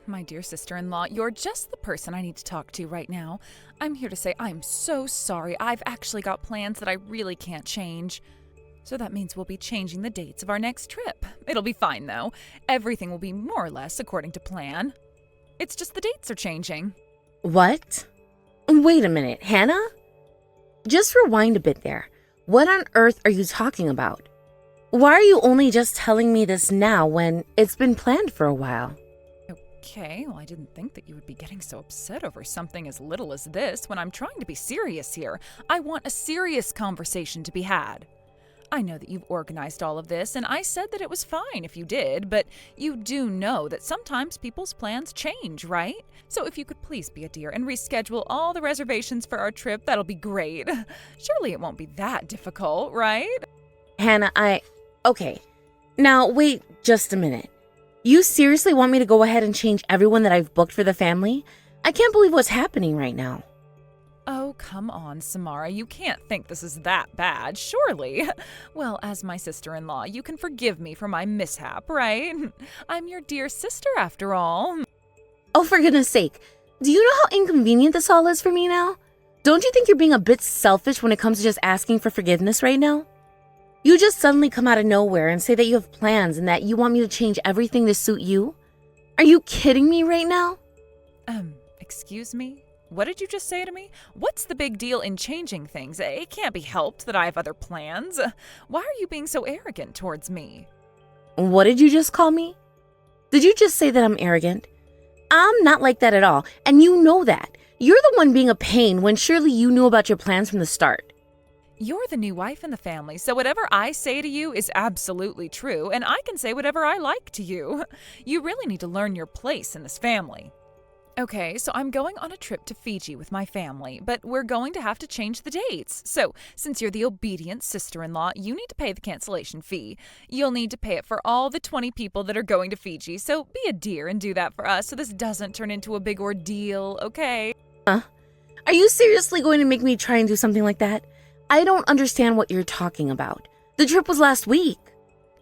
My dear sister-in-law, you're just the person I need to talk to right now. I'm here to say I'm so sorry. I've actually got plans that I really can't change. So that means we'll be changing the dates of our next trip. It'll be fine, though. Everything will be more or less according to plan. It's just the dates are changing. What? Wait a minute, Hannah? Just rewind a bit there. What on earth are you talking about? Why are you only just telling me this now when it's been planned for a while? Okay, well, I didn't think that you would be getting so upset over something as little as this when I'm trying to be serious here. I want a serious conversation to be had. I know that you've organized all of this, and I said that it was fine if you did, but you do know that sometimes people's plans change, right? So if you could please be a dear and reschedule all the reservations for our trip, that'll be great. Surely it won't be that difficult, right? Hannah, Okay. Now, wait just a minute. You seriously want me to go ahead and change everyone that I've booked for the family? I can't believe what's happening right now. Oh, come on, Samara. You can't think this is that bad, surely. Well, as my sister-in-law, you can forgive me for my mishap, right? I'm your dear sister, after all. Oh, for goodness sake. Do you know how inconvenient this all is for me now? Don't you think you're being a bit selfish when it comes to just asking for forgiveness right now? You just suddenly come out of nowhere and say that you have plans and that you want me to change everything to suit you? Are you kidding me right now? Excuse me? What did you just say to me? What's the big deal in changing things? It can't be helped that I have other plans. Why are you being so arrogant towards me? What did you just call me? Did you just say that I'm arrogant? I'm not like that at all, and you know that. You're the one being a pain when surely you knew about your plans from the start. You're the new wife in the family, so whatever I say to you is absolutely true, and I can say whatever I like to you. You really need to learn your place in this family. Okay, so I'm going on a trip to Fiji with my family, but we're going to have to change the dates. So, since you're the obedient sister-in-law, you need to pay the cancellation fee. You'll need to pay it for all the 20 people that are going to Fiji, so be a dear and do that for us so this doesn't turn into a big ordeal, okay? Are you seriously going to make me try and do something like that? I don't understand what you're talking about. The trip was last week.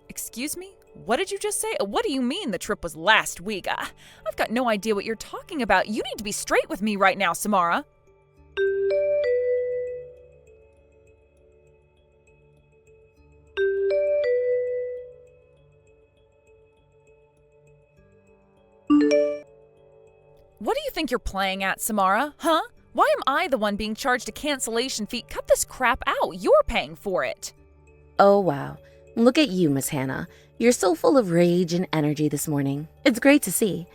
Excuse me? What did you just say? What do you mean the trip was last week? I've got no idea what you're talking about. You need to be straight with me right now, Samara. What do you think you're playing at, Samara? Huh? Why am I the one being charged a cancellation fee? Cut this crap out. You're paying for it. Oh, wow. Look at you, Miss Hannah. You're so full of rage and energy this morning. It's great to see.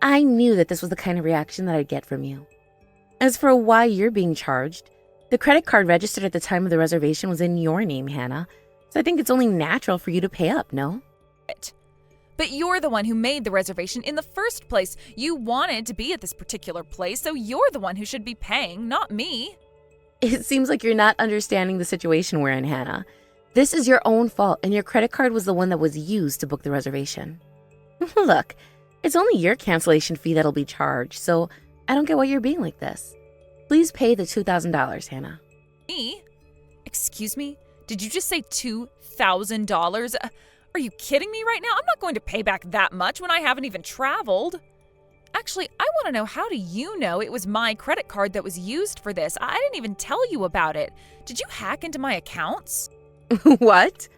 I knew that this was the kind of reaction that I'd get from you. As for why you're being charged, the credit card registered at the time of the reservation was in your name, Hannah. So I think it's only natural for you to pay up, no? But you're the one who made the reservation in the first place. You wanted to be at this particular place, so you're the one who should be paying, not me. It seems like you're not understanding the situation we're in, Hannah. This is your own fault, and your credit card was the one that was used to book the reservation. Look, it's only your cancellation fee that'll be charged, so I don't get why you're being like this. Please pay the $2,000, Hannah. Me? Excuse me? Did you just say $2,000? Are you kidding me right now? I'm not going to pay back that much when I haven't even traveled. Actually, I want to know, how do you know it was my credit card that was used for this? I didn't even tell you about it. Did you hack into my accounts? What?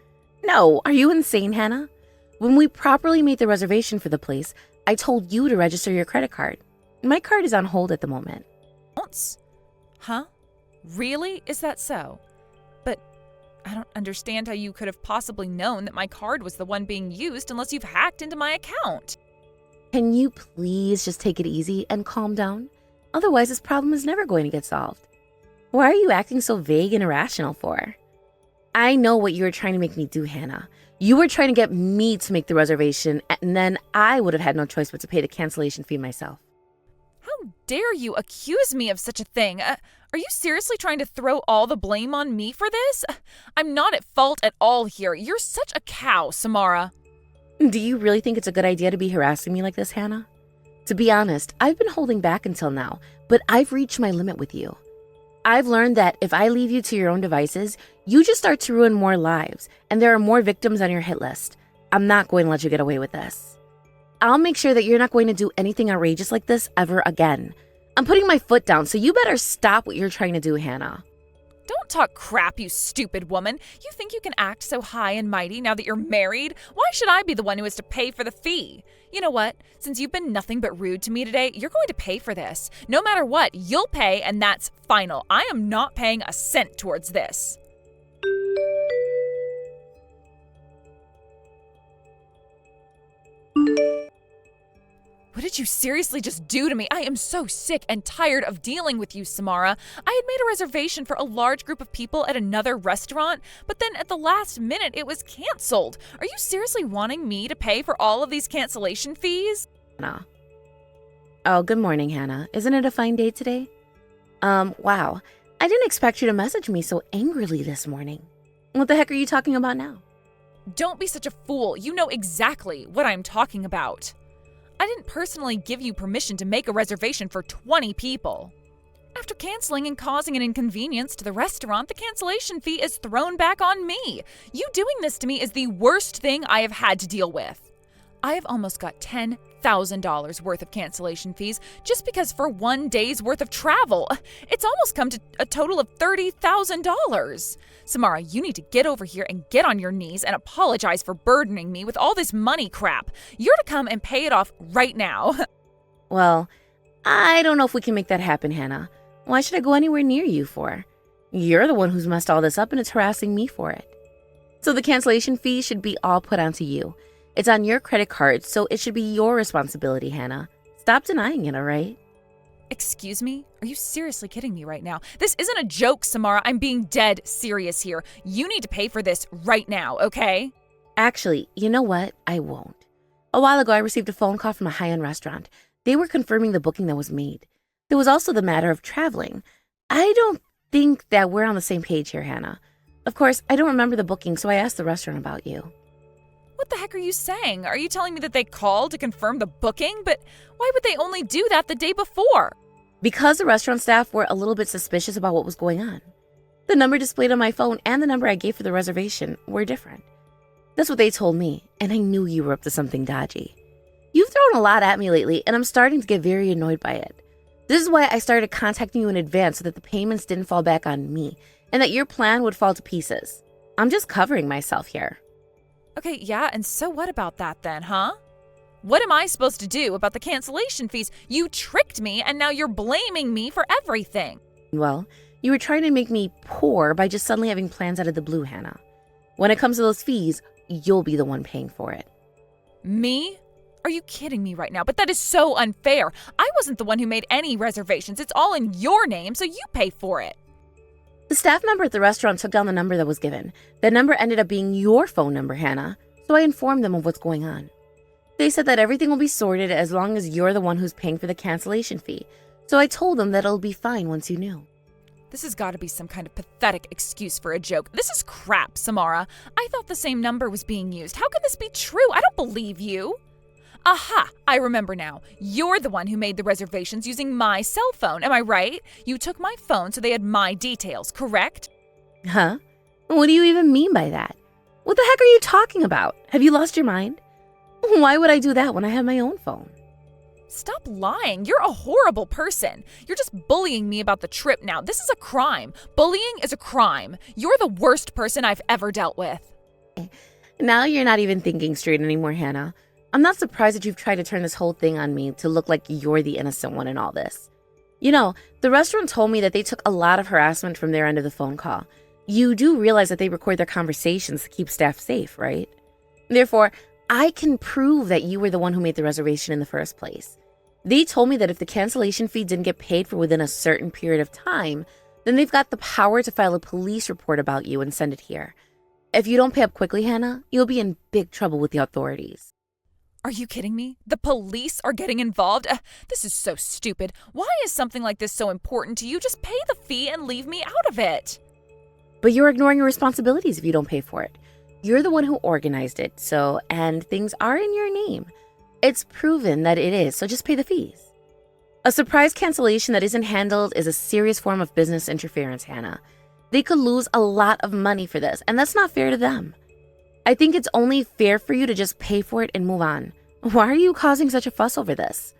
No, are you insane, Hannah? When we properly made the reservation for the place, I told you to register your credit card. My card is on hold at the moment. Huh? Really? Is that so? But I don't understand how you could have possibly known that my card was the one being used unless you've hacked into my account. Can you please just take it easy and calm down? Otherwise, this problem is never going to get solved. Why are you acting so vague and irrational for? I know what you were trying to make me do, Hannah. You were trying to get me to make the reservation, and then I would have had no choice but to pay the cancellation fee myself. How dare you accuse me of such a thing? Are you seriously trying to throw all the blame on me for this? I'm not at fault at all here. You're such a cow, Samara. Do you really think it's a good idea to be harassing me like this, Hannah? To be honest, I've been holding back until now, but I've reached my limit with you. I've learned that if I leave you to your own devices, you just start to ruin more lives, and there are more victims on your hit list. I'm not going to let you get away with this. I'll make sure that you're not going to do anything outrageous like this ever again. I'm putting my foot down, so you better stop what you're trying to do, Hannah. Don't talk crap, you stupid woman. You think you can act so high and mighty now that you're married? Why should I be the one who has to pay for the fee? You know what? Since you've been nothing but rude to me today, you're going to pay for this. No matter what, you'll pay, and that's final. I am not paying a cent towards this. What did you seriously just do to me? I am so sick and tired of dealing with you, Samara. I had made a reservation for a large group of people at another restaurant, but then at the last minute it was canceled. Are you seriously wanting me to pay for all of these cancellation fees? Hannah. Oh, good morning, Hannah. Isn't it a fine day today? Wow. I didn't expect you to message me so angrily this morning. What the heck are you talking about now? Don't be such a fool. You know exactly what I'm talking about. I didn't personally give you permission to make a reservation for 20 people. After canceling and causing an inconvenience to the restaurant, the cancellation fee is thrown back on me. You doing this to me is the worst thing I have had to deal with. I have almost got $10,000 worth of cancellation fees just because for one day's worth of travel. It's almost come to a total of $30,000. Samara, you need to get over here and get on your knees and apologize for burdening me with all this money crap. You're to come and pay it off right now. Well, I don't know if we can make that happen, Hannah. Why should I go anywhere near you for? You're the one who's messed all this up and it's harassing me for it. So the cancellation fee should be all put onto you. It's on your credit card, so it should be your responsibility, Hannah. Stop denying it, all right? Excuse me? Are you seriously kidding me right now? This isn't a joke, Samara. I'm being dead serious here. You need to pay for this right now, okay? Actually, you know what? I won't. A while ago, I received a phone call from a high-end restaurant. They were confirming the booking that was made. There was also the matter of traveling. I don't think that we're on the same page here, Hannah. Of course, I don't remember the booking, so I asked the restaurant about you. What the heck are you saying? Are you telling me that they called to confirm the booking? But why would they only do that the day before? Because the restaurant staff were a little bit suspicious about what was going on. The number displayed on my phone and the number I gave for the reservation were different. That's what they told me, and I knew you were up to something dodgy. You've thrown a lot at me lately, and I'm starting to get very annoyed by it. This is why I started contacting you in advance so that the payments didn't fall back on me, and that your plan would fall to pieces. I'm just covering myself here. Okay, yeah, and so what about that then, huh? What am I supposed to do about the cancellation fees? You tricked me, and now you're blaming me for everything. Well, you were trying to make me poor by just suddenly having plans out of the blue, Hannah. When it comes to those fees, you'll be the one paying for it. Me? Are you kidding me right now? But that is so unfair. I wasn't the one who made any reservations. It's all in your name, so you pay for it. The staff member at the restaurant took down the number that was given. That number ended up being your phone number, Hannah, so I informed them of what's going on. They said that everything will be sorted as long as you're the one who's paying for the cancellation fee, so I told them that it'll be fine once you knew. This has got to be some kind of pathetic excuse for a joke. This is crap, Samara. I thought the same number was being used. How can this be true? I don't believe you. Aha! I remember now. You're the one who made the reservations using my cell phone, am I right? You took my phone so they had my details, correct? Huh? What do you even mean by that? What the heck are you talking about? Have you lost your mind? Why would I do that when I have my own phone? Stop lying. You're a horrible person. You're just bullying me about the trip now. This is a crime. Bullying is a crime. You're the worst person I've ever dealt with. Now you're not even thinking straight anymore, Hannah. I'm not surprised that you've tried to turn this whole thing on me to look like you're the innocent one in all this. You know, the restaurant told me that they took a lot of harassment from their end of the phone call. You do realize that they record their conversations to keep staff safe, right? Therefore, I can prove that you were the one who made the reservation in the first place. They told me that if the cancellation fee didn't get paid for within a certain period of time, then they've got the power to file a police report about you and send it here. If you don't pay up quickly, Hannah, you'll be in big trouble with the authorities. Are you kidding me? The police are getting involved? This is so stupid. Why is something like this so important to you? Just pay the fee and leave me out of it. But you're ignoring your responsibilities if you don't pay for it. You're the one who organized it, and things are in your name. It's proven that it is, so just pay the fees. A surprise cancellation that isn't handled is a serious form of business interference, Hannah. They could lose a lot of money for this, and that's not fair to them. I think it's only fair for you to just pay for it and move on. Why are you causing such a fuss over this?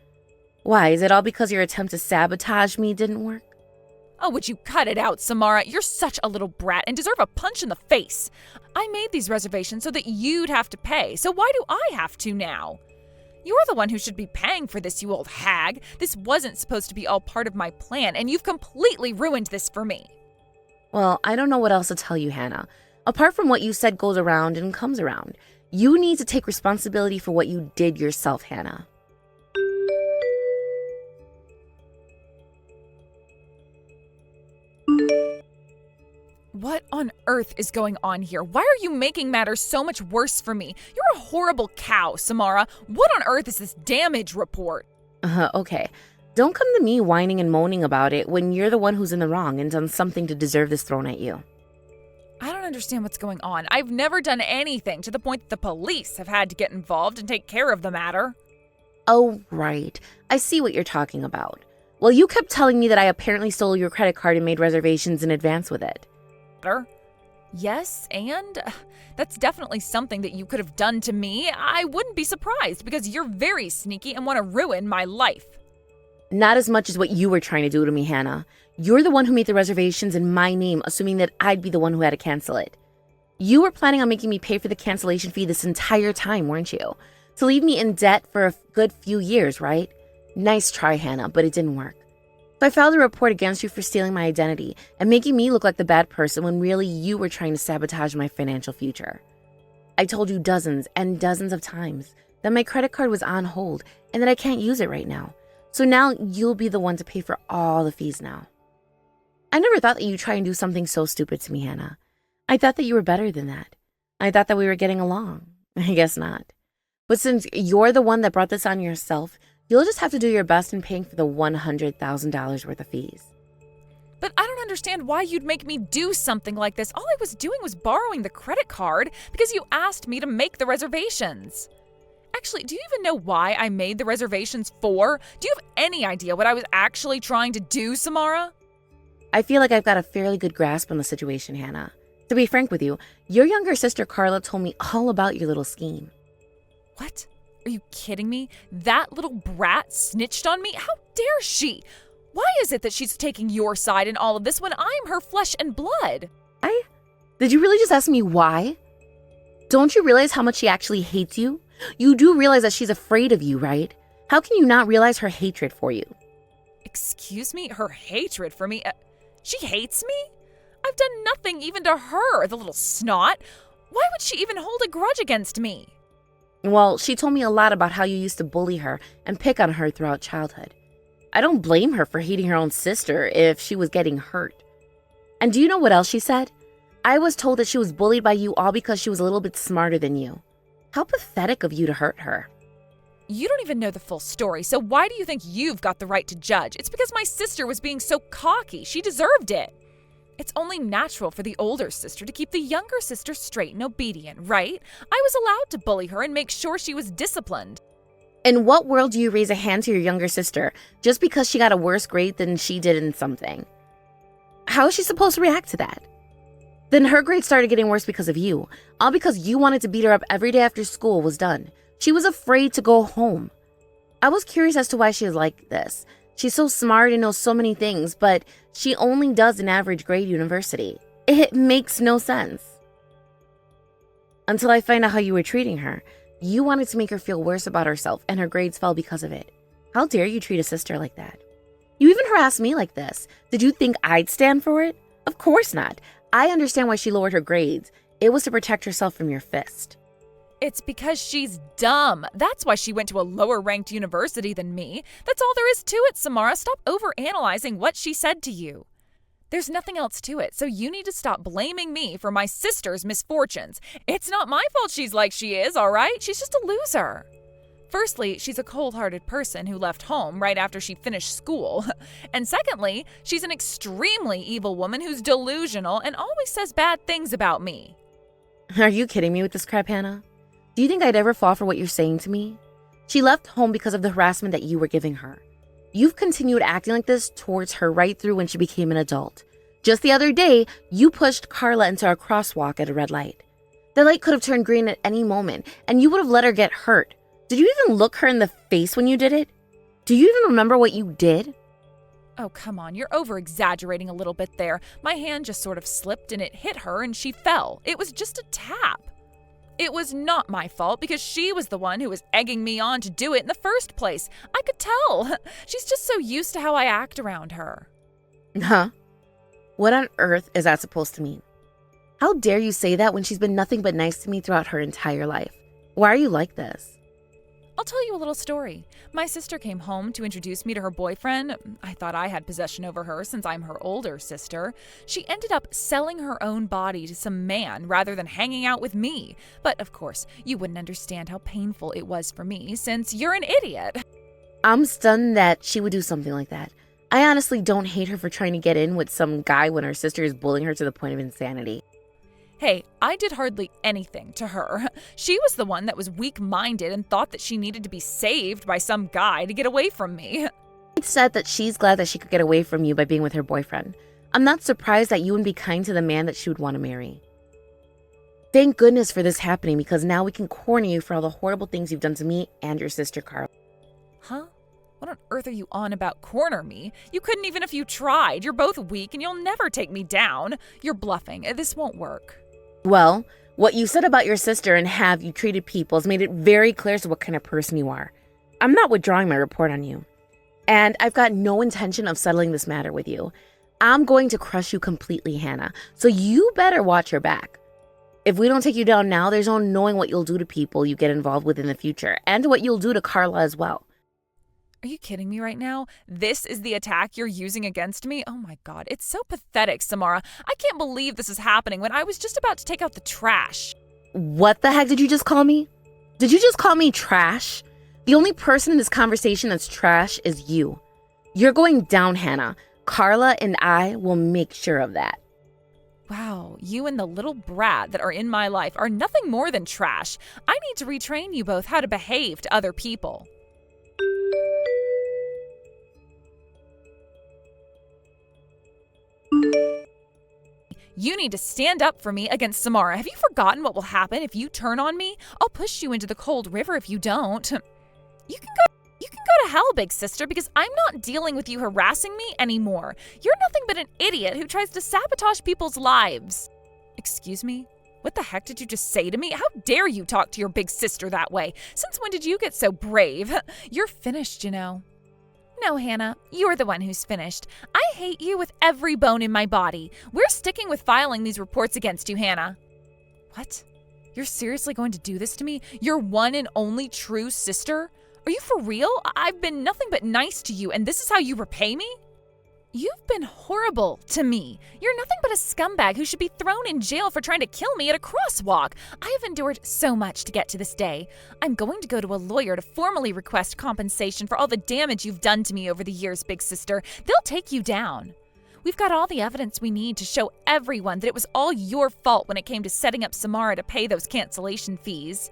Why, is it all because your attempt to sabotage me didn't work? Oh, would you cut it out, Samara? You're such a little brat and deserve a punch in the face. I made these reservations so that you'd have to pay, so why do I have to now? You're the one who should be paying for this, you old hag. This wasn't supposed to be all part of my plan, and you've completely ruined this for me. Well, I don't know what else to tell you, Hannah. Apart from what you said goes around and comes around, you need to take responsibility for what you did yourself, Hannah. What on earth is going on here? Why are you making matters so much worse for me? You're a horrible cow, Samara. What on earth is this damage report? Okay. Don't come to me whining and moaning about it when you're the one who's in the wrong and done something to deserve this thrown at you. I don't understand what's going on. I've never done anything to the point that the police have had to get involved and take care of the matter. Oh, right. I see what you're talking about. Well, you kept telling me that I apparently stole your credit card and made reservations in advance with it. Yes, and that's definitely something that you could have done to me. I wouldn't be surprised because you're very sneaky and want to ruin my life. Not as much as what you were trying to do to me, Hannah. You're the one who made the reservations in my name, assuming that I'd be the one who had to cancel it. You were planning on making me pay for the cancellation fee this entire time, weren't you? To leave me in debt for a good few years, right? Nice try, Hannah, but it didn't work. So I filed a report against you for stealing my identity and making me look like the bad person when really you were trying to sabotage my financial future. I told you dozens and dozens of times that my credit card was on hold and that I can't use it right now. So now you'll be the one to pay for all the fees now. I never thought that you'd try and do something so stupid to me, Hannah. I thought that you were better than that. I thought that we were getting along. I guess not. But since you're the one that brought this on yourself, you'll just have to do your best in paying for the $100,000 worth of fees. But I don't understand why you'd make me do something like this. All I was doing was borrowing the credit card because you asked me to make the reservations. Actually, do you even know why I made the reservations for? Do you have any idea what I was actually trying to do, Samara? I feel like I've got a fairly good grasp on the situation, Hannah. To be frank with you, your younger sister Carla told me all about your little scheme. What? Are you kidding me? That little brat snitched on me? How dare she? Why is it that she's taking your side in all of this when I'm her flesh and blood? Did you really just ask me why? Don't you realize how much she actually hates you? You do realize that she's afraid of you, right? How can you not realize her hatred for you? Excuse me? Her hatred for me? She hates me? I've done nothing even to her, the little snot. Why would she even hold a grudge against me? Well, she told me a lot about how you used to bully her and pick on her throughout childhood. I don't blame her for hating her own sister if she was getting hurt. And do you know what else she said? I was told that she was bullied by you all because she was a little bit smarter than you. How pathetic of you to hurt her. You don't even know the full story, so why do you think you've got the right to judge? It's because my sister was being so cocky. She deserved it. It's only natural for the older sister to keep the younger sister straight and obedient, right? I was allowed to bully her and make sure she was disciplined. In what world do you raise a hand to your younger sister just because she got a worse grade than she did in something? How is she supposed to react to that? Then her grades started getting worse because of you, all because you wanted to beat her up every day after school was done. She was afraid to go home. I was curious as to why she is like this. She's so smart and knows so many things, but she only does an average grade university. It makes no sense. Until I find out how you were treating her. You wanted to make her feel worse about herself, and her grades fell because of it. How dare you treat a sister like that? You even harassed me like this. Did you think I'd stand for it? Of course not. I understand why she lowered her grades. It was to protect herself from your fist. It's because she's dumb. That's why she went to a lower-ranked university than me. That's all there is to it, Samara. Stop overanalyzing what she said to you. There's nothing else to it, so you need to stop blaming me for my sister's misfortunes. It's not my fault she's like she is, all right? She's just a loser. Firstly, she's a cold-hearted person who left home right after she finished school. And secondly, she's an extremely evil woman who's delusional and always says bad things about me. Are you kidding me with this crap, Hannah? Do you think I'd ever fall for what you're saying to me? She left home because of the harassment that you were giving her. You've continued acting like this towards her right through when she became an adult. Just the other day, you pushed Carla into a crosswalk at a red light. The light could have turned green at any moment, and you would have let her get hurt. Did you even look her in the face when you did it? Do you even remember what you did? Oh, come on, you're over-exaggerating a little bit there. My hand just sort of slipped and it hit her and she fell. It was just a tap. It was not my fault because she was the one who was egging me on to do it in the first place. I could tell. She's just so used to how I act around her. Huh? What on earth is that supposed to mean? How dare you say that when she's been nothing but nice to me throughout her entire life? Why are you like this? I'll tell you a little story. My sister came home to introduce me to her boyfriend. I thought I had possession over her since I'm her older sister. She ended up selling her own body to some man rather than hanging out with me. But of course, you wouldn't understand how painful it was for me since you're an idiot. I'm stunned that she would do something like that. I honestly don't hate her for trying to get in with some guy when her sister is bullying her to the point of insanity. Hey, I did hardly anything to her. She was the one that was weak-minded and thought that she needed to be saved by some guy to get away from me. It said that she's glad that she could get away from you by being with her boyfriend. I'm not surprised that you wouldn't be kind to the man that she would want to marry. Thank goodness for this happening because now we can corner you for all the horrible things you've done to me and your sister, Carla. Huh? What on earth are you on about corner me? You couldn't even if you tried. You're both weak and you'll never take me down. You're bluffing. This won't work. Well, what you said about your sister and how you treated people has made it very clear as to what kind of person you are. I'm not withdrawing my report on you. And I've got no intention of settling this matter with you. I'm going to crush you completely, Hannah. So you better watch your back. If we don't take you down now, there's no knowing what you'll do to people you get involved with in the future. And what you'll do to Carla as well. Are you kidding me right now? This is the attack you're using against me? Oh my God, it's so pathetic, Samara. I can't believe this is happening when I was just about to take out the trash. What the heck did you just call me? Did you just call me trash? The only person in this conversation that's trash is you. You're going down, Hannah. Carla and I will make sure of that. Wow, you and the little brat that are in my life are nothing more than trash. I need to retrain you both how to behave to other people. You need to stand up for me against Samara. Have you forgotten what will happen if you turn on me? I'll push you into the cold river if you don't. You can go to hell, big sister, because I'm not dealing with you harassing me anymore. You're nothing but an idiot who tries to sabotage people's lives. Excuse me? What the heck did you just say to me? How dare you talk to your big sister that way? Since when did you get so brave? You're finished, you know. No, Hannah, you're the one who's finished. I hate you with every bone in my body. We're sticking with filing these reports against you, Hannah. What? You're seriously going to do this to me? Your one and only true sister? Are you for real? I've been nothing but nice to you, and this is how you repay me? You've been horrible to me. You're nothing but a scumbag who should be thrown in jail for trying to kill me at a crosswalk. I have endured so much to get to this day. I'm going to go to a lawyer to formally request compensation for all the damage you've done to me over the years, big sister. They'll take you down. We've got all the evidence we need to show everyone that it was all your fault when it came to setting up Samara to pay those cancellation fees.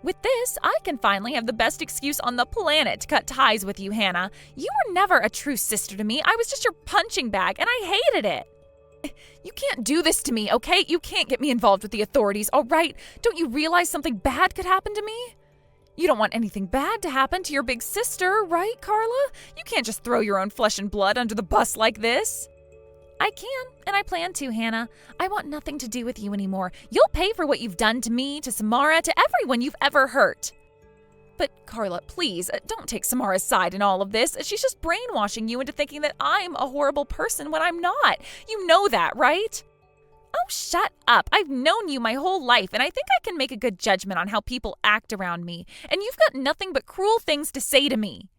With this, I can finally have the best excuse on the planet to cut ties with you, Hannah. You were never a true sister to me. I was just your punching bag, and I hated it. You can't do this to me, okay? You can't get me involved with the authorities, all right? Don't you realize something bad could happen to me? You don't want anything bad to happen to your big sister, right, Carla? You can't just throw your own flesh and blood under the bus like this. I can, and I plan to, Hannah. I want nothing to do with you anymore. You'll pay for what you've done to me, to Samara, to everyone you've ever hurt. But Carla, please, don't take Samara's side in all of this. She's just brainwashing you into thinking that I'm a horrible person when I'm not. You know that, right? Oh, shut up. I've known you my whole life, and I think I can make a good judgment on how people act around me. And you've got nothing but cruel things to say to me.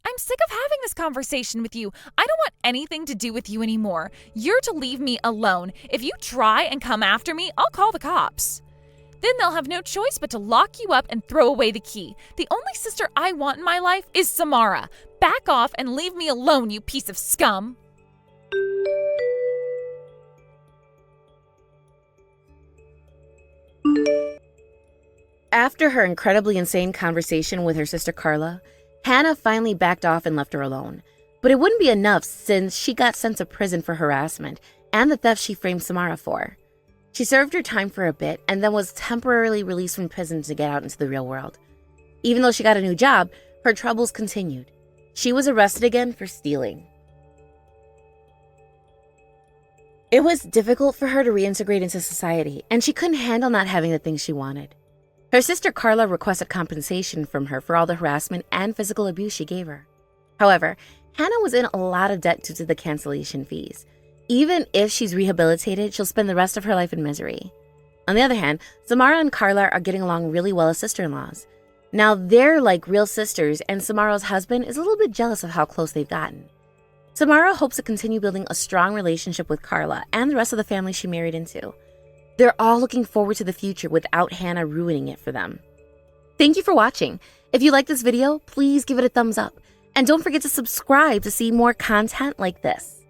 I'm sick of having this conversation with you. I don't want anything to do with you anymore. You're to leave me alone. If you try and come after me, I'll call the cops. Then they'll have no choice but to lock you up and throw away the key. The only sister I want in my life is Samara. Back off and leave me alone, you piece of scum. After her incredibly insane conversation with her sister Carla, Hannah finally backed off and left her alone. But it wouldn't be enough since she got sent to prison for harassment and the theft she framed Samara for. She served her time for a bit and then was temporarily released from prison to get out into the real world. Even though she got a new job, her troubles continued. She was arrested again for stealing. It was difficult for her to reintegrate into society, and she couldn't handle not having the things she wanted. Her sister Carla requested compensation from her for all the harassment and physical abuse she gave her. However, Hannah was in a lot of debt due to the cancellation fees. Even if she's rehabilitated, she'll spend the rest of her life in misery. On the other hand, Samara and Carla are getting along really well as sister-in-laws. Now they're like real sisters, and Samara's husband is a little bit jealous of how close they've gotten. Samara hopes to continue building a strong relationship with Carla and the rest of the family she married into. They're all looking forward to the future without Hannah ruining it for them. Thank you for watching. If you like this video, please give it a thumbs up. And don't forget to subscribe to see more content like this.